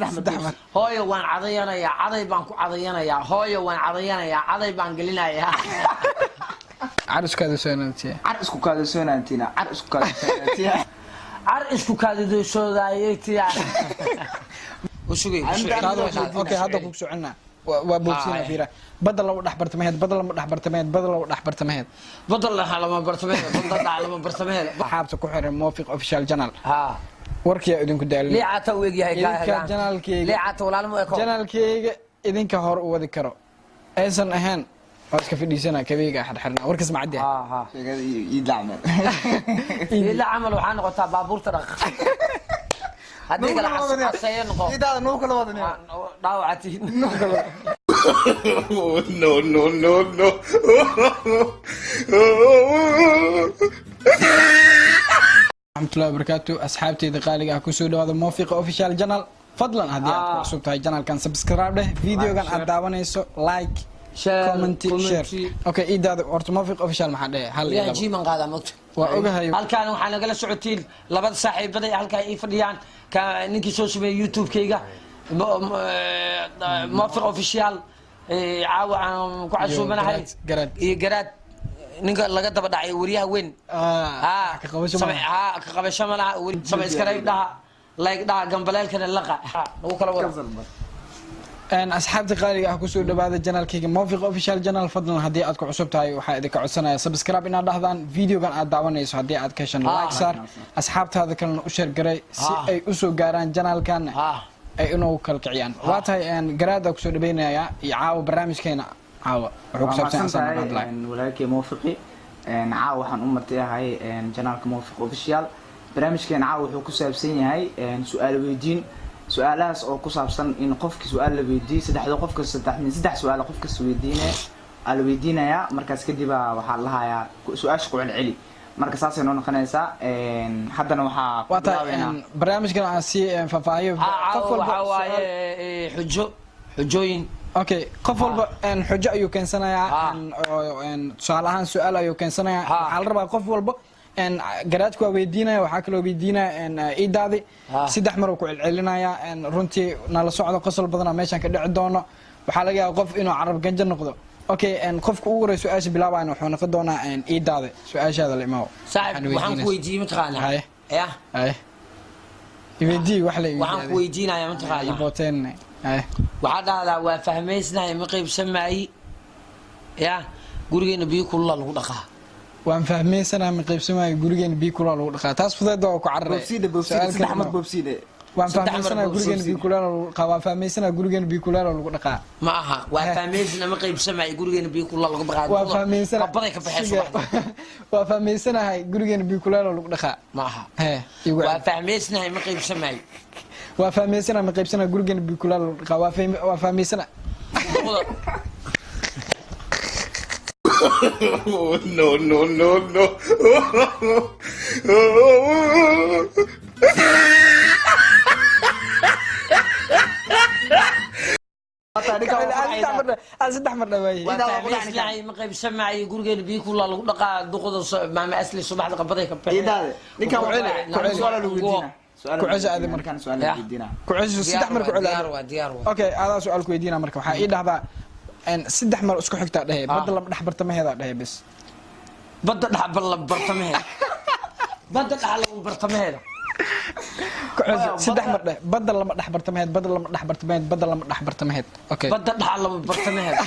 أحمد هاي وان عضينا يا عضي بانكو عضينا يا هاي وان عضينا يا عضي بانقلنا يا عرس كذا سنتي عرسكو كذا سنتينا عرسكو كذا سنتينا عرسكو كذا سودايتي وشوي اوكي هذا كوك سعنا وبوكسينا فيرا بدل لو دحبرتمهد بدل لو دحبرتمهد بدل لو دحبرتمهد بدل لما برتمهد بدل لما برتمهد حابته ku xiran موافق اوفيشال جانال ها warkiya idinku daalay liicata uu yahay idinka janaalkeyga liicata walaalmo eko janaalkeyga idinka hor u wadi karo aysan ahayn oo iska fadhiisana kabeega xirxirna warkiis ma cadde ها يدعمل ila amal waxaan noqotaa baabuurta dhaq hadii kala casayeen qof إذا نو كلا وضني dhaawacati no. ورحمة الله وبركاته أصحابتي دقائق كوسو هذا موافق أوفيشال جانال فضلا هدي عصبت هاي جانال كان سبسكرايب له فيديو كان أداونيسو لايك كومنتي شير أوكي إيه ده ورت موافق أوفيشال محله هل يا جي من قاعد مكت وأوجه هل كان وحنا قال سعوديل لبد صاحب بدأ هل كان يفريان كان نيجي سوسي يوتيوب كيجا موافق أوفيشال عاو عن كعشو من هاي جراد ninka laga daba dhacay wariyaha weyn ka qabasho malaha samay iskaraay dhaha like dhaha gambaleelkana laqa lagu kala wada asxaabta qaaliga ah ku soo dhawaada janaalkayga Moofiq Official Channel fadlan hadii aad ku cusub tahay waxa idinka codsanaya subscribe inaad dhahdaan videogan aad daawanayso hadii aad ka heshan like sar asxaabtaada kalena u share garay si ay u soo gaaraan janaalkan ay inuu kala kiciyaan waa tahay garaada ku soo dhaweynaya iyo caawa barnaamijkeena caawa wuxuu ku saabsan walaalkay Moofiqi caawa waxaan u martay ahay janaalka Moofiq Official barnaamijkeena caawa wuxuu ku saabsan yahay su'aal weydiin su'aalahaas oo ku saabsan in qofkii su'aal la weydiiyo saddex su'aal qofka weydiinaya markaas kadib waxa la hayaa su'aasha ku celceli marka saasay noo noqonaysaa haddana waxa barnaamijkan aan si faahfaahiyo qof walba waaye xujooyin اوكي qof walba xujo ayuu keensanayaa su'aalahan su'aal ayuu keensanayaa waxa la rabaa qof walba garaadku waa weydiinaya waxa kale oo weydiinaya idaadi saddex mar uu ku celcelinaya runtii nala socdo qosol badan meeshan ka dhici doono waxa laga yaabaa qof inuu carab ganjo noqdo okay qofku ugu horeeyo su'aasha bilaabayna wuxuu noqon doonaa idaadi su'aashaada la imaw waxaan ku weydiiyay mataqaana ya iweydii wax la waxaan ku weydiinaya mataqaana iboteen waxaa dhahdaa waa fahmaysnahay ma qaybsamaay ya gurigeena biyo kulula lagu dhaqaa waan fahmaysanahay ma qaybsamaay gurigeena biyo kulula lagu dhaqaa taas fudeed oo ku carray boobsiide Axmed boobsiide waan fahmaysanahay gurigeena biyo kulula lagu dhaqaa waan fahmaysanahay gurigeena biyo kulula lagu dhaqaa ma aha waa fahmaysnahay ma qaybsamaay gurigeena biyo kulula lagu dhaqaa waan fahmaysanahay baday ka baxayso waan fahmaysanahay gurigeena biyo kulula lagu dhaqaa ma aha waa fahmaysnahay ma qaybsamaay waa fahmaysana ma qaybsana gurigeena bikulaal waa fahmaysana no. saddex mar dhawaayay ma qaybsamaay gurigeena biyo kulula lagu dhaqaa duqada maama asli subaxda qabaday ka baxay كعز هذا مركان سؤال ويدينا كعز سدح مر كعلا اوكي هذا سؤال ويدينا مركا waxaa ii dhahdaa saddex mar isku xigta dhahay badda la dhax bartamaheeda dhahay bis badda dhax bartamaheeda badda dhax la bartamaheeda كعز saddex mar dhahay badda lama dhax bartamaheed badda lama dhax bartamaheed badda lama dhax bartamaheed okay badda dhax lama bartamaheeda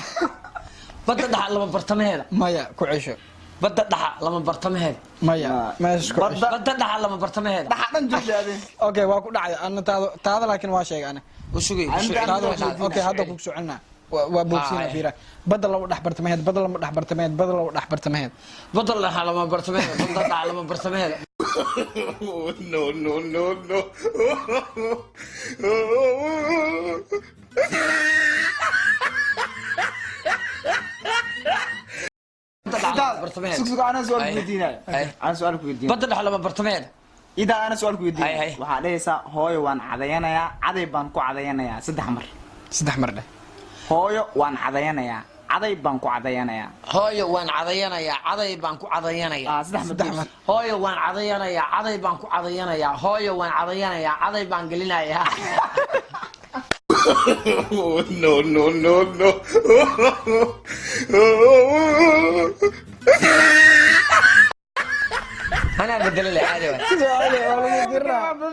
badda dhax lama bartamaheeda maya ku cisho badda dhaxa lama bartamaheed maya meesku badda dhaxa lama bartamaheed dhaxa dhan joogdaade okay waa ku dhacay ana taada laakiin waa sheegay ana u sugay okay hadda ku soconaa waa boobsiina fiira badda lama dhax bartamaheed badda lama dhax bartamaheed badda lama dhax bartamaheed badda dhaxa lama bartamaheed badda dhaxa lama bartamaheed no. أنا سؤال كويدينا أنا سؤال كويدينا بدل على ما برتمين إذا أنا سؤال كويدينا وحديث هوي وان عذيانا يا عذي بانكو عذيانا يا saddex mar هوي وان عذيانا يا عذي بانكو عذيانا يا هوي وان عذيانا يا عذي بانكو عذيانا يا saddex mar هوي وان عذيانا يا عذي بانكو عذيانا يا هوي وان عذيانا يا عذي بان قلنا يا Oh, no, no, no, no. أنا بدل اللي عادي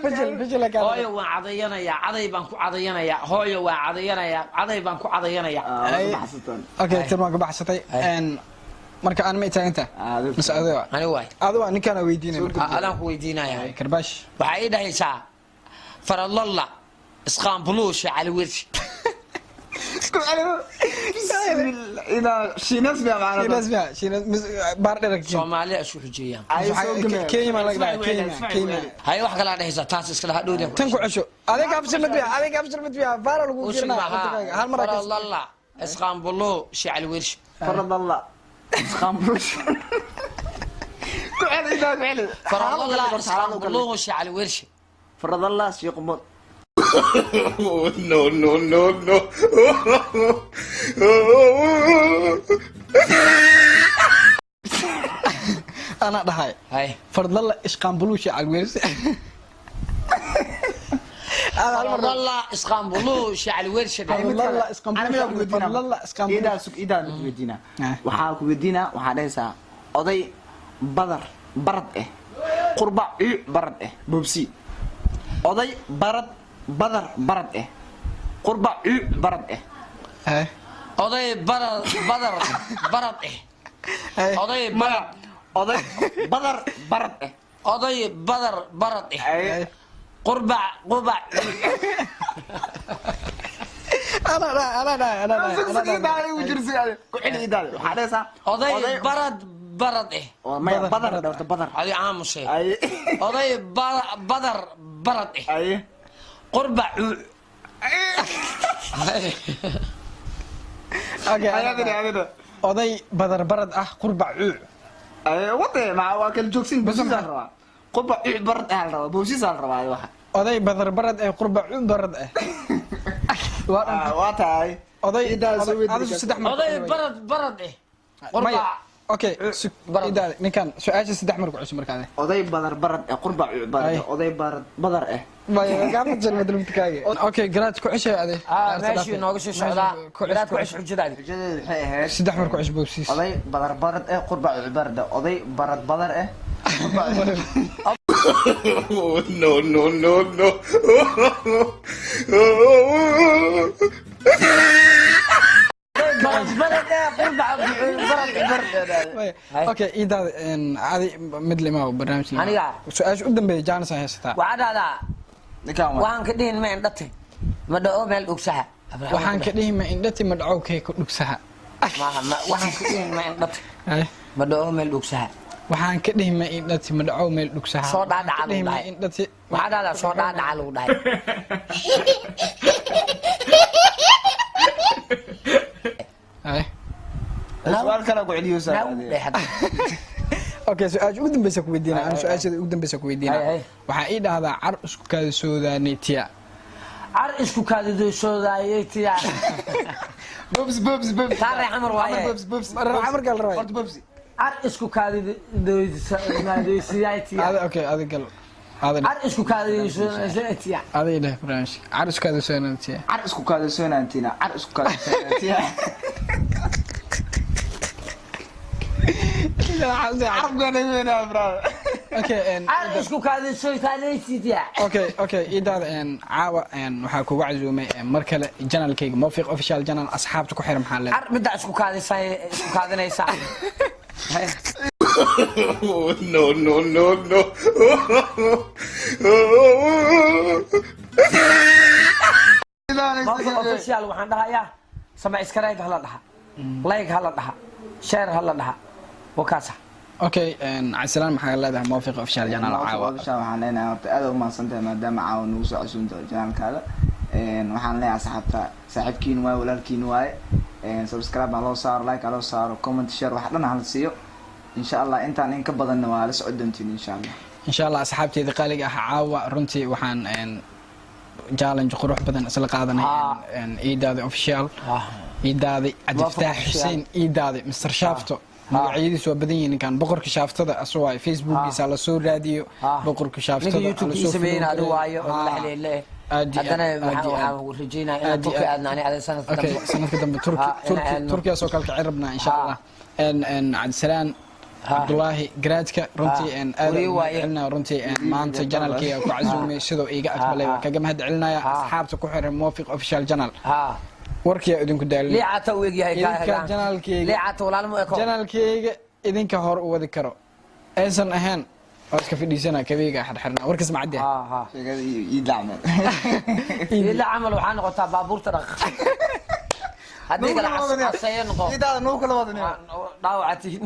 فشل كان هوي وعضينا يا عضي بانكو عضينا يا هوي وعضينا يا عضي بانكو عضينا يا اوكي ترى ما baxsatay marka aan ma inta mas adiga أنا واي adiga ninkan weydiinay أنا ويدينا يا karbash waxay dhahaysaa farallalla isqaan buluusha cali wershi إذا شي ناس بيا معنا شي ناس باردرك Soomaaliya isu xujiyaan كيما ما لقى كيما hay wax kala dhahaysaa taas iskala hadhowda tan ku cusho adiga abshir mid biya faara lagu fiirna hal mar farallalla isqaan buluusha cali wershi فرض الله خامبروش كعلي إذا كعلي farallalla isqaan buluusha cali wershi فرض الله شي قمر Oh, no, no, no, no. انا dhahay hay فرض الله اسقان بلوشي على الويرس farallalla isqaan buluusha cali wershi فرض الله اسقان بلوشي فرض الله اسقان إذا بلوشي سك إذا نتودينا وحال كودينا وحال هسا أضي بدر برد قربة برد بوبسي أضي برد بدر برد قربة برد oday badar barad oday badar أضي بدر برد oday badar barad qurbac انا وجرسي كعلي إذا وحال هسا oday barad ما بدر دورت بدر adi aamusay أي oday badar barad أي qurbac اوكي هذا oday badar barad ah qurbac cuuc وطي مع واكل جوكسين بس الروا قبع برد أهل روا بوسيس أهل روا واحد oday badar barad ee qurbac cuuc barad ah واتاي oday إذا سويت هذا saddex mar oday barad qurbac اوكي اذا ninkan su'aasha saddex mar ku cusub markaade oday badar barad qurbac barad oday barad badar ما قاعد تجلد المتكاي اوكي قرات ku cusub ade meeshii nooga soo socdaa garaad ku cusub jidaadi جديد waxay ahayd saddex mar ku cusub boosis oday badar barad qurbac barad oday barad badar Oh, no, no, no, no. اوكي اذا عادي مدلي ما هو برنامج aniga سؤال u dambeeyay jaanis ay haystaa waxaa dhahdaa ninkan waxaan ka dhihin ma indhatay ma dhaco meel dhugsaha waxaan ka dhihi ma indhati ma dhaco kee ku dhugsaha waxaan ka dhihin ma indhatay ma dhaco meel dhugsaha waxaan ka dhihi ma indhati ma dhaco meel dhugsaha soo dhaadhaca lagu dhahay indhati waxaa dhahdaa soo dhaadhaca lagu dhahay su'aal kale ku celiyo اوكي سؤال ugu dambaysa ku weydiina aan su'aashada ugu dambaysa ku weydiina waxa ii dhahdaa car isku kaada soodaanetiya car isku kaadidoodaayetiya بوبس taare xamar waaye amar gal rabay بوبس car isku kaadidoodaayetiya هذا اوكي هذا قال هذا car isku kaadidoodaayetiya هذا له برنامج car isku kaada soodaanetiya car isku kaada soonaantina car isku kaada soonaantina عربنا هنا برا اوكي car isku kaadidoodaayetiya اوكي اذا عاوه waxaa kugu casuumay mar kale channelkayga Mawfiq Official Channel asxaabta ku xiran maxaa leedahay car midda isku kaadinaysa Oh, no, no, no, no. Mawfiq Official waxaan dhahayaa sama iskarayd hala dhaha like hala dhaha share hala dhaha wakaasa اوكي عسلان maxaa leedahay Mawfiq Official Channel caawa waxaan leenahay horta aad u mahadsantahay maadaama caawa nagu soo casuunto channelkaada waxaan leeyahay asxaabta saaxiibkiin waay walaalkiin waay subscribe loo saaro like loo saaro comment share wax dhan hal siiyo insha Allah intaan in ka badanna waa la socon doontiin insha Allah insha Allah asxaabteeda qaaliga ah caawa runtii waxaan challenge qurux badan isla qaadanay iidaada official iidaada Cabdifataax Xuseen iidaada Mr Shafto magacyadiisu waa badan yihiin kan boqorka shaaftada asoo ay facebookiisa la soo raadiyo boqorka shaaftada YouTube sameeyay adigu waayo oo la xaleelay haddana waxaan rajeynaa inaan turki aadna ani aday sanadka dambe turkiya soo kale kacin rabnaa insha allah cabdisalaan cabdulaahi garaadka runtii aad celinaya runtii maanta janalkayga ku casuumay sidoo iga aqbalay waa kaga mahad celinaya asxaabta ku xiran Muwafiq official channel warkiya idinku daalin liicata uu egyahay janalkayga idinka hor u wadi karo aysan ahayn oo iska fadhiisana kabeega xirxirna warkiis ma cadde ila amal waxaan noqotaa baabuurta dhaq haddii kala casayeen qof idaada noo kala wadani dhaawactiin